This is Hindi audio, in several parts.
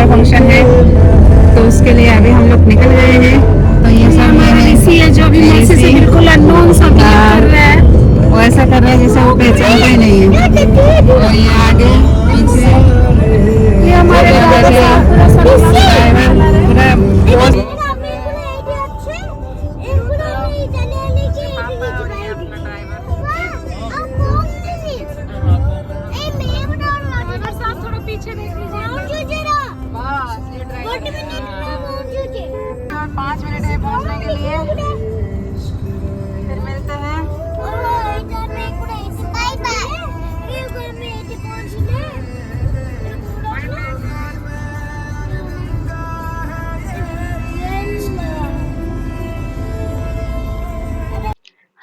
शावर फंक्शन है, तो उसके लिए अभी हम लोग निकल गए हैं। तो ये सब इसी है जो अभी मेरे से बिल्कुल अननोन सा कर रहा है, वो ऐसा कर रहा है जैसे वो पहचानता ही नहीं है। और ये आगे पीछे ये हमारे ड्राइवर साहब पूरा पूरा बहुत थोड़ा पीछे देख लीजिए। 5 मिनट है पहुंचने के लिए, फिर मिलते हैं।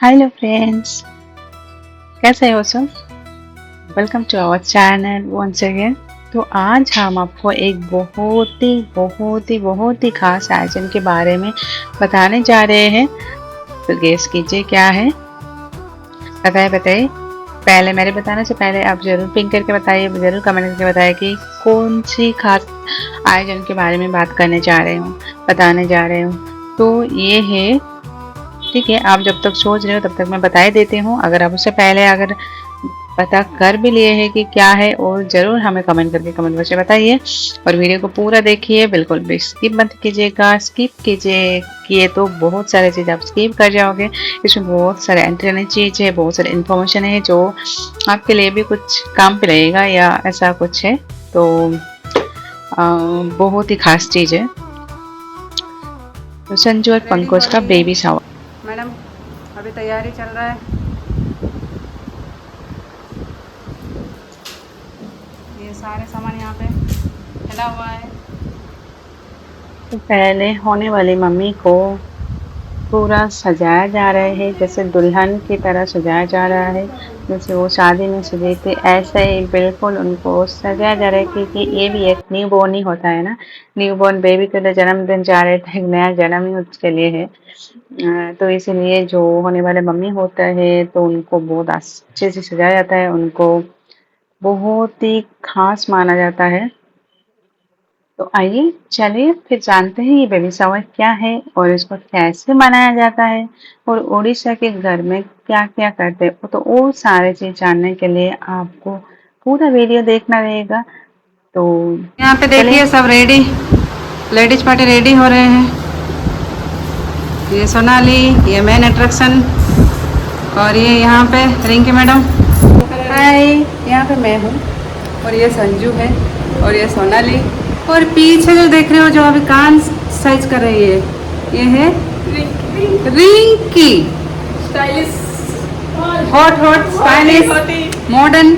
हेलो फ्रेंड्स, कैसे हो सब? Welcome to our channel once again. तो आज हम आपको एक बहुत ही खास आयोजन के बारे में बताने जा रहे हैं। तो गेस कीजिए क्या है? बताइए। पहले मेरे बताने से पहले आप जरूर पिंक करके बताइए, जरूर कमेंट करके बताइए कि कौन सी खास आयोजन के बारे में बात करने जा रहे हूँ, बताने जा रहे हूँ। तो ये है, ठीक है, आप जब तक सोच रहे हो तब तक मैं बता ही देती हूँ। अगर आप उससे पहले अगर पता कर भी लिए हैं कि क्या है, और ज़रूर हमें कमेंट करके कमेंट बॉक्स में बताइए। और वीडियो को पूरा देखिए, बिल्कुल भी स्किप मत कीजिएगा। स्किप किए तो बहुत सारे चीज़ आप स्किप कर जाओगे। इसमें बहुत सारे एंटरटेनिंग चीज़ है, बहुत सारे इन्फॉर्मेशन है जो आपके लिए भी कुछ काम पे रहेगा या ऐसा कुछ है। तो बहुत ही खास चीज़ है। तो संजू और पंकज का बेबी शावर। मैडम अभी तैयारी चल रहा है। ये सारे सामान यहाँ पे फैला हुआ है। तो पहले होने वाली मम्मी को पूरा सजाया जा रहा है, जैसे दुल्हन की तरह सजाया जा रहा है, जैसे वो शादी में सजे थे ऐसे ही बिल्कुल उनको सजाया जा रहा है। क्योंकि ये भी एक न्यू बॉर्न ही होता है ना, न्यू बॉर्न बेबी के लिए जन्मदिन जा रहे थे, एक नया जन्म ही उसके लिए है। तो इसीलिए जो होने वाले मम्मी होता है तो उनको बहुत अच्छे से सजाया जाता है, उनको बहुत ही खास माना जाता है। तो आइए चलिए फिर जानते हैं ये बेबी शावर क्या है और इसको कैसे मनाया जाता है, और उड़ीसा के घर में क्या क्या करते हैं। तो वो सारे चीज जानने के लिए आपको पूरा वीडियो देखना रहेगा। तो यहाँ पे देखिए सब रेडी, लेडीज पार्टी रेडी हो रहे हैं। ये सोनाली, ये मेन अट्रैक्शन, और ये यहाँ पे रिंकी मैडम, हाय, यहाँ पे मैं हूँ, और ये संजू है, और ये सोनाली, और पीछे जो देख रहे हो जो अभी कान साइज कर रही है, ये है Rinki. Stylish, hot stylish modern,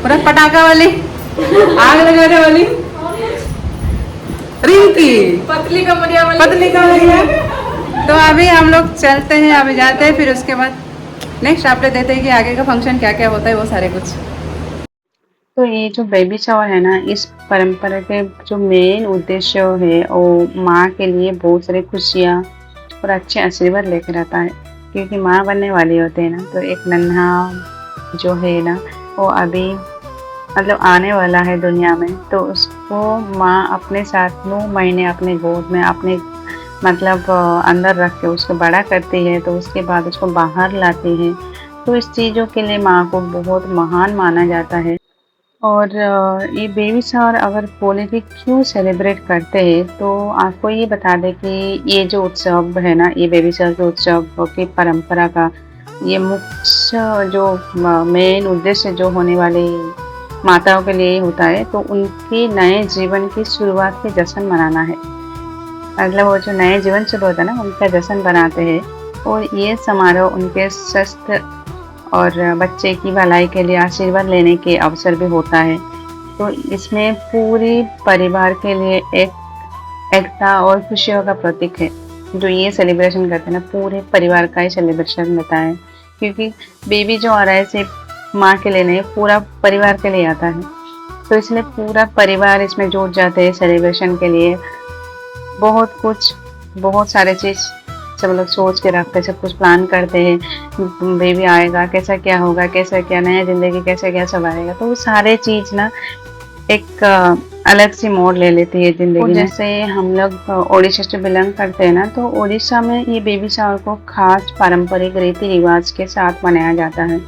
पूरा पटाखा वाली, आग लगाने वाली रिंकी, पतली कमरिया वाली, पतली कमरिया। तो अभी हम लोग चलते हैं, अभी जाते हैं, फिर उसके बाद नेक्स्ट अपडेट देते हैं कि आगे का फंक्शन क्या क्या होता है, वो सारे कुछ। तो ये जो बेबी शावर है ना, इस परंपरा के जो मेन उद्देश्य है वो माँ के लिए बहुत सारी खुशियाँ और अच्छे आशीर्वाद लेकर आता है। क्योंकि माँ बनने वाली होते हैं ना, तो एक नन्हा जो है ना वो अभी मतलब आने वाला है दुनिया में, तो उसको माँ अपने साथ 9 महीने अपने गोद में अपने मतलब अंदर रख के उसको बड़ा करती है। तो उसके बाद उसको बाहर लाती है। तो इस चीज़ों के लिए माँ को बहुत महान माना जाता है। और ये बेबी शावर अगर बोले कि क्यों सेलिब्रेट करते हैं, तो आपको ये बता दें कि ये जो उत्सव है ना, ये बेबी शावर के उत्सव की परंपरा का ये मुख्य जो मेन उद्देश्य जो होने वाली माताओं के लिए होता है, तो उनके नए जीवन की शुरुआत के जश्न मनाना है। मतलब वो जो नए जीवन शुरू होता है ना, उनका जश्न बनाते हैं। और ये समारोह उनके स्वस्थ और बच्चे की भलाई के लिए आशीर्वाद लेने के अवसर भी होता है। तो इसमें पूरे परिवार के लिए एक एकता और खुशियों का प्रतीक है। जो ये सेलिब्रेशन करते हैं ना, पूरे परिवार का ही सेलिब्रेशन रहता है। क्योंकि बेबी जो आ रहा है सिर्फ माँ के लिए नहीं, पूरा परिवार के लिए आता है। तो इसलिए पूरा परिवार इसमें जुट जाते हैं सेलिब्रेशन के लिए। बहुत सारे चीज़ सब लोग सोच के रखते हैं, सब कुछ प्लान करते हैं। बेबी आएगा, कैसा क्या होगा, कैसा क्या नया ज़िंदगी, कैसा क्या सब आएगा। तो वो सारे चीज़ ना एक अलग सी मोड़ ले लेती है जिंदगी में। जैसे हम लोग ओडिशा से बिलोंग करते हैं ना, तो ओडिशा में ये बेबी शावर को खास पारंपरिक रीति रिवाज के साथ मनाया जाता है।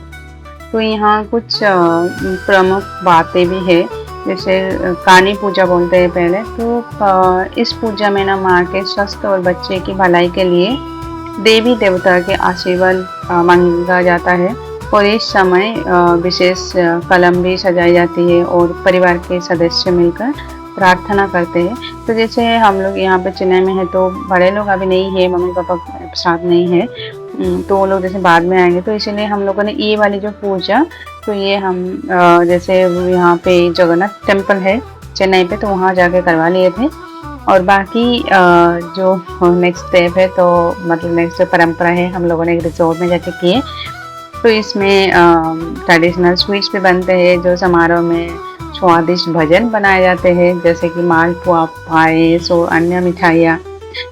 तो यहाँ कुछ प्रमुख बातें भी है, जैसे कानी पूजा बोलते हैं पहले। तो इस पूजा में ना माँ के स्वास्थ्य और बच्चे की भलाई के लिए देवी देवता के आशीर्वाद मांगा जाता है। और इस समय विशेष कलम भी सजाई जाती है और परिवार के सदस्य मिलकर प्रार्थना करते हैं। तो जैसे हम लोग यहाँ पे चेन्नई में है, तो बड़े लोग अभी नहीं है, मम्मी पापा साथ नहीं है, तो वो लोग जैसे बाद में आएंगे, तो इसीलिए हम लोगों ने ये वाली जो पूजा, तो ये हम जैसे यहाँ पे जगन्नाथ टेम्पल है चेन्नई पे, तो वहाँ जाके करवा लिए थे। और बाकी जो नेक्स्ट स्टेप है, तो मतलब नेक्स्ट जो परंपरा है, हम लोगों ने एक रिसोर्ट में जाके किए। तो इसमें ट्रेडिशनल स्वीट्स भी बनते हैं, जो समारोह में स्वादिष्ट भजन बनाए जाते हैं, जैसे कि मालपुआ, पायस और अन्य मिठाइयाँ,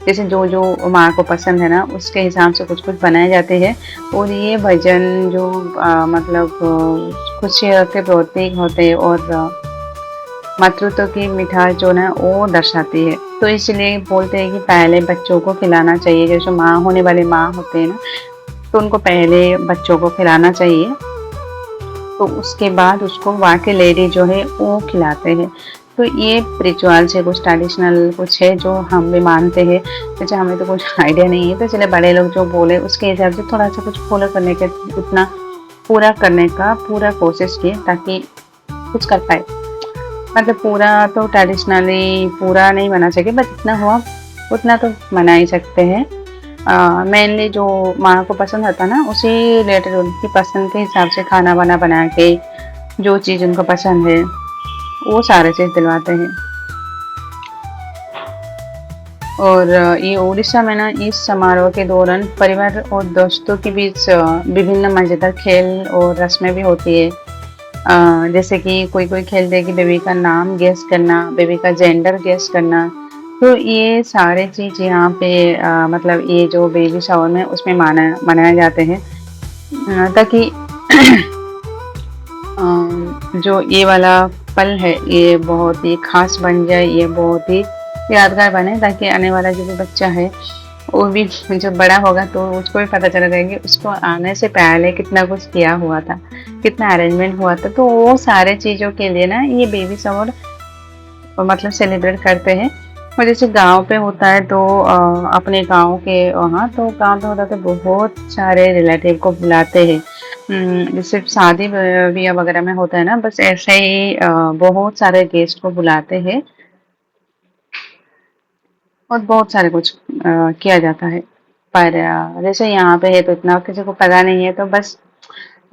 जैसे जो जो माँ को पसंद है ना, उसके हिसाब से कुछ कुछ बनाए जाते हैं। और ये भजन जो मतलब खुशी के प्रतीक होते हैं और मातृत्व की मिठास जो ना वो दर्शाती है। तो इसलिए बोलते हैं कि पहले बच्चों को खिलाना चाहिए, जैसे माँ होने वाले माँ होते हैं ना, तो उनको पहले बच्चों को खिलाना चाहिए, तो उसके बाद उसको वहाँ के लेडी जो है वो खिलाते हैं। तो ये रिचुअल से कुछ ट्रेडिशनल कुछ है जो हम भी मानते हैं। जैसे हमें तो कुछ आइडिया नहीं है, तो चले बड़े लोग जो बोले उसके हिसाब से थोड़ा सा कुछ फॉलो करने के, उतना पूरा करने का पूरा कोशिश किए ताकि कुछ कर पाए। मतलब पूरा तो ट्रेडिशनली पूरा नहीं बना सके, बट इतना हुआ उतना तो मना ही सकते हैं। मेनली जो माँ को पसंद आता ना, उसी रिलेटेड उनकी पसंद के हिसाब से खाना बना के जो चीज़ उनको पसंद है वो सारे चीज़ दिलवाते हैं। और ये उड़ीसा में ना इस समारोह के दौरान परिवार और दोस्तों के बीच विभिन्न मज़ेदार खेल और रस्में भी होती है। जैसे कि कोई कोई खेलते हैं कि बेबी का नाम गेस करना, बेबी का जेंडर गेस करना। तो ये सारे चीज़ यहाँ पे मतलब ये जो बेबी शावर में उसमें मनाए जाते हैं, ताकि जो ये वाला पल है ये बहुत ही खास बन जाए, ये बहुत ही यादगार बने, ताकि आने वाला जो भी बच्चा है वो भी जब बड़ा होगा तो उसको भी पता चलेगा कि उसको आने से पहले कितना कुछ किया हुआ था, कितना अरेंजमेंट हुआ था। तो वो सारे चीज़ों के लिए ना ये बेबी शावर मतलब सेलिब्रेट करते हैं। और जैसे गांव पे होता है तो अपने गांव के वहाँ, तो गांव पे होता है तो बहुत सारे रिलेटिव को बुलाते हैं। जैसे शादी ब्याह वगैरह में होता है ना, बस ऐसे ही बहुत सारे गेस्ट को बुलाते हैं और बहुत सारे कुछ किया जाता है। पर जैसे यहाँ पे है तो इतना किसी को पता नहीं है, तो बस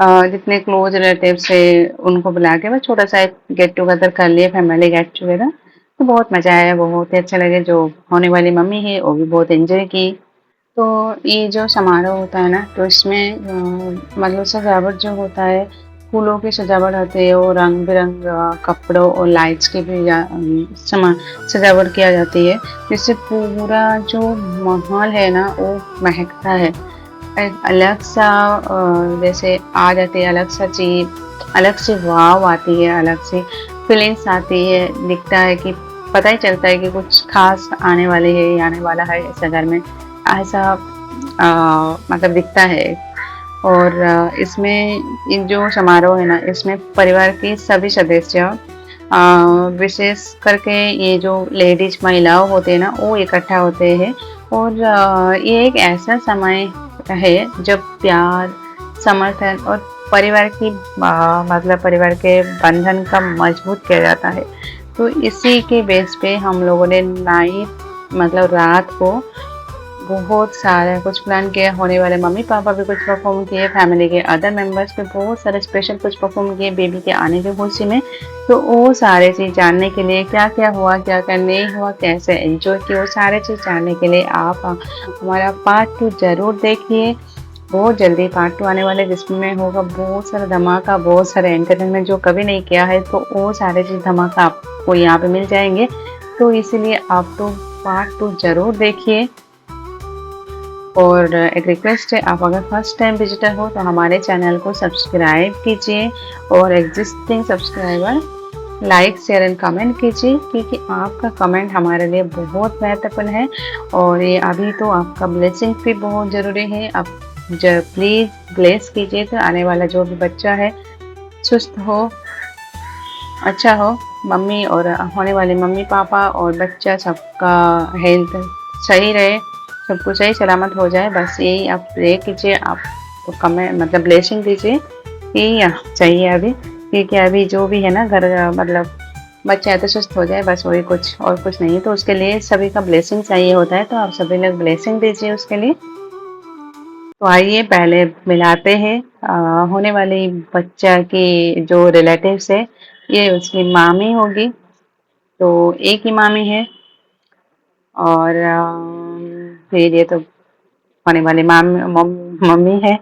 जितने क्लोज रिलेटिव्स है उनको बुला के बस छोटा सा एक गेट टुगेदर कर लिए, फैमिली गेट टुगेदर। तो बहुत मजा आया, बहुत ही अच्छा लगे। जो होने वाली मम्मी है वो भी बहुत एंजॉय की। तो ये जो समारोह होता है ना, तो इसमें मतलब सजावट जो होता है, फूलों की सजावट होती है और रंग बिरंग कपड़ों और लाइट्स की भी सजावट किया जाती है, जिससे पूरा जो माहौल है ना वो महकता है। एक अलग सा जैसे आ जाती है, अलग सा चीज, अलग से वाव आती है, अलग सी फीलिंग्स आती है। दिखता है कि पता ही चलता है कि कुछ खास आने वाले है, आने वाला है ऐसा घर में, ऐसा मतलब दिखता है। और इसमें जो समारोह है ना, इसमें परिवार के सभी सदस्य विशेष करके ये जो लेडीज महिलाओं होते हैं ना वो इकट्ठा होते हैं। और ये एक ऐसा समय है जब प्यार, समर्थन और परिवार की मतलब परिवार के बंधन का मजबूत किया जाता है। तो इसी के बेस पे हम लोगों ने नाइट मतलब रात को बहुत सारा कुछ प्लान किया। होने वाले मम्मी पापा भी कुछ परफॉर्म किए, फैमिली के अदर मेंबर्स भी बहुत सारे स्पेशल कुछ परफॉर्म किए बेबी के आने की खुशी में। तो वो सारे चीज़ जानने के लिए क्या क्या हुआ, क्या क्या नहीं हुआ, कैसे एंजॉय किया, वो सारे चीज़ जानने के लिए आप हमारा पार्ट 2 ज़रूर देखिए। बहुत जल्दी पार्ट 2 आने वाले, जिसमें होगा बहुत सारा धमाका, बहुत सारे एंटरटेनमेंट जो कभी नहीं किया है, तो वो सारे चीज़ धमाका आपको यहाँ पे मिल जाएंगे। तो इसीलिए आप तो पार्ट 2 ज़रूर देखिए। और एक रिक्वेस्ट है, आप अगर फर्स्ट टाइम विजिटर हो तो हमारे चैनल को सब्सक्राइब कीजिए, और existing subscriber like share and comment कीजिए, क्योंकि आपका कमेंट हमारे लिए बहुत महत्वपूर्ण है। और ये अभी तो आपका ब्लेसिंग भी बहुत ज़रूरी है। आप जो प्लीज़ ब्लेस कीजिए, तो आने वाला जो भी बच्चा है सुस्त हो, अच्छा हो, मम्मी और होने वाले मम्मी पापा और बच्चा सबका हेल्थ सही रहे, सब कुछ सही सलामत हो जाए। बस यही आप प्रे कीजिए, आप तो कमेंट मतलब ब्लेसिंग दीजिए, यही चाहिए अभी। क्योंकि अभी जो भी है ना घर मतलब बच्चा है तो सुस्त हो जाए, बस वही, कुछ और कुछ नहीं है। तो उसके लिए सभी का ब्लेसिंग चाहिए होता है, तो आप सभी लोग ब्लेसिंग दीजिए उसके लिए। तो आइए पहले मिलाते हैं होने वाली बच्चा की जो रिलेटिव्स है। ये उसकी मामी होगी, तो एक ही मामी है। और फिर ये तो होने वाली मम्मी है।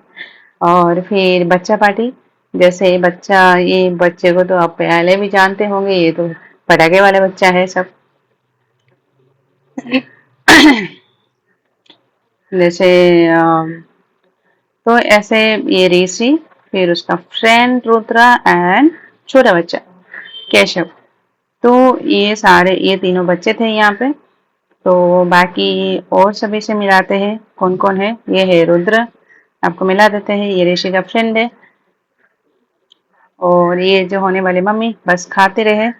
और फिर बच्चा पार्टी, जैसे बच्चा, ये बच्चे को तो आप पहले भी जानते होंगे, ये तो पटाखे वाले बच्चा है सब। जैसे तो ऐसे ये ऋषि, फिर उसका फ्रेंड रुद्रा एंड छोटा बच्चा केशव। तो ये सारे, ये तीनों बच्चे थे यहाँ पे। तो बाकी और सभी से मिलाते हैं कौन कौन है। ये है रुद्र, आपको मिला देते हैं, ये ऋषि का फ्रेंड है। और ये जो होने वाली मम्मी, बस खाते रहे,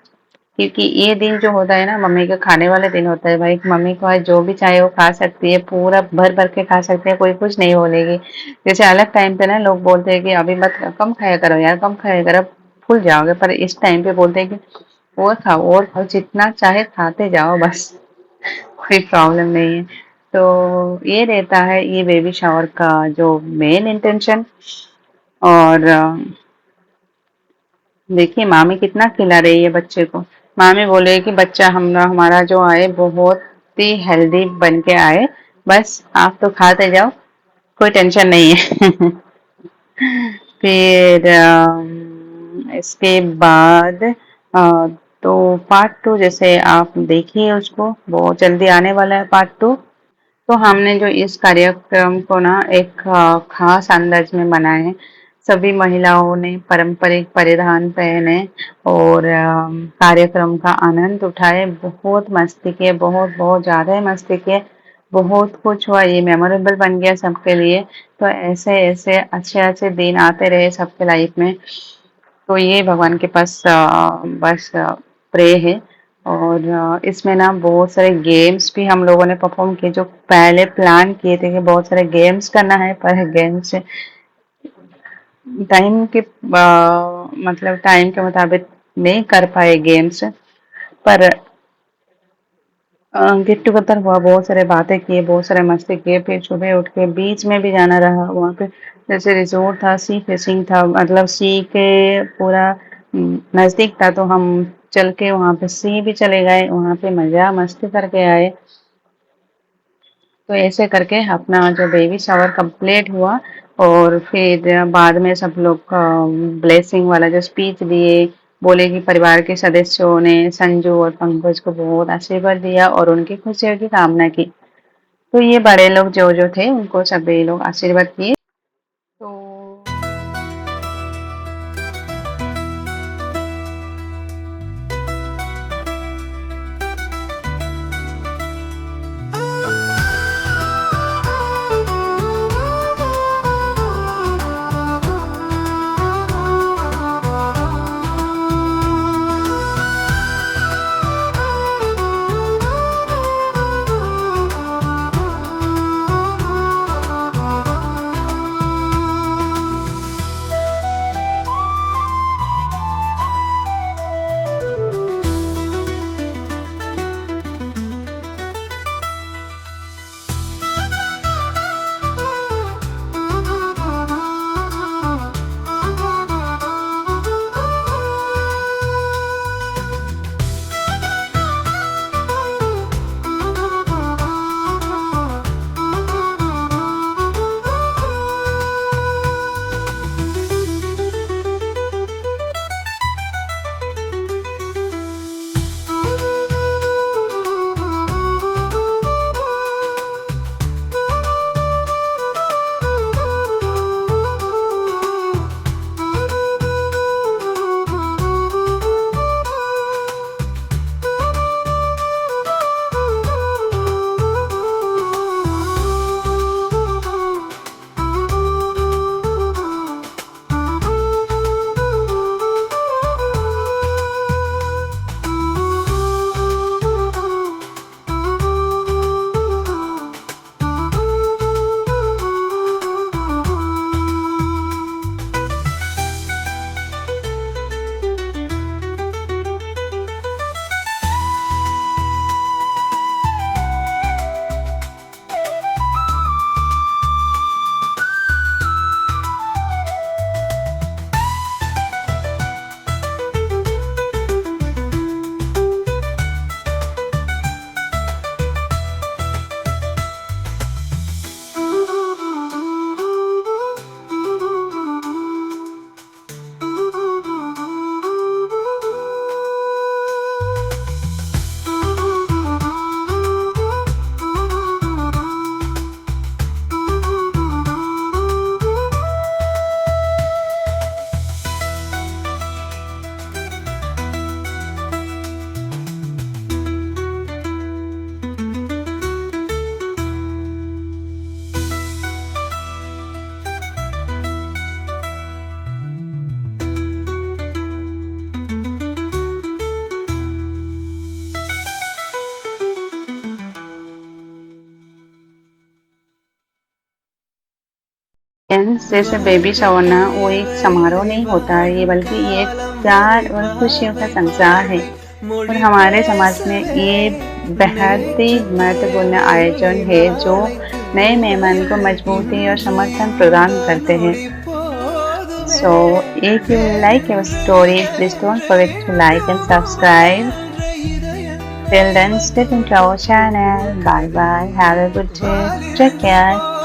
क्योंकि ये दिन जो होता है ना मम्मी का खाने वाला दिन होता है भाई। मम्मी को आज जो भी चाहे वो खा सकती है, पूरा भर भर के खा सकते हैं, कोई कुछ नहीं बोलेगी। जैसे अलग टाइम पे ना लोग बोलते हैं कि अभी मत, कम खाया करो यार, कम खाया करो, फूल जाओगे। पर इस टाइम पे बोलते हैं कि और खाओ, जितना चाहे खाते जाओ बस, कोई प्रॉब्लम नहीं है। तो ये रहता है ये बेबी शावर का जो मेन इंटेंशन। और देखिए मामी कितना खिला रही है बच्चे को। मामी बोले कि बच्चा हमारा जो आए बहुत ही हेल्दी बन के आए, बस आप तो खाते जाओ, कोई टेंशन नहीं है। फिर इसके बाद तो पार्ट टू, जैसे आप देखिए उसको, बहुत जल्दी आने वाला है पार्ट टू। तो हमने जो इस कार्यक्रम को ना एक खास अंदाज में मनाए हैं। सभी महिलाओं ने पारंपरिक परिधान पहने और कार्यक्रम का आनंद उठाए, बहुत मस्ती किए, बहुत बहुत ज़्यादा ही मस्ती किए, बहुत कुछ हुआ, ये मेमोरेबल बन गया सबके लिए। तो ऐसे ऐसे अच्छे अच्छे दिन आते रहे सबके लाइफ में। तो ये भगवान के पास बस प्रे है। और इसमें ना बहुत सारे गेम्स भी हम लोगों ने परफॉर्म किए, जो पहले प्लान किए थे कि बहुत सारे गेम्स करना है, पर गेम्स टाइम के मतलब टाइम के मुताबिक नहीं कर पाए गेम्स। पर गेट टुगेदर हुआ, बहुत सारे बातें किए, बहुत सारे मस्ती किए। फिर सुबह उठ के बीच में भी जाना रहा वहाँ पे। जैसे रिजोर्ट था, सी फेसिंग था, मतलब सी के पूरा नज़दीक था, तो हम चल के वहाँ पे सी भी चले गए, वहाँ पे मज़ा मस्ती करके आए। तो ऐसे करके अपना जो बेबी शावर कंप्लीट हुआ। और फिर बाद में सब लोग ब्लेसिंग वाला जो स्पीच दिए, बोले कि परिवार के सदस्यों ने संजू और पंकज को बहुत आशीर्वाद दिया और उनकी खुशियों की कामना की। तो ये बड़े लोग जो जो थे उनको सभी लोग आशीर्वाद किए। तो जैसे बेबी शावर ना वो एक समारोह नहीं होता है ये, बल्कि ये एक प्यार और खुशियों का संचार है। और हमारे समाज में ये बेहद ही महत्वपूर्ण आयोजन है जो नए मेहमान को मजबूती और समर्थन प्रदान करते हैं। So if you like our story, please don't forget to like and subscribe. Till then, stay tuned to our channel. Bye bye. Have a good day. Take care.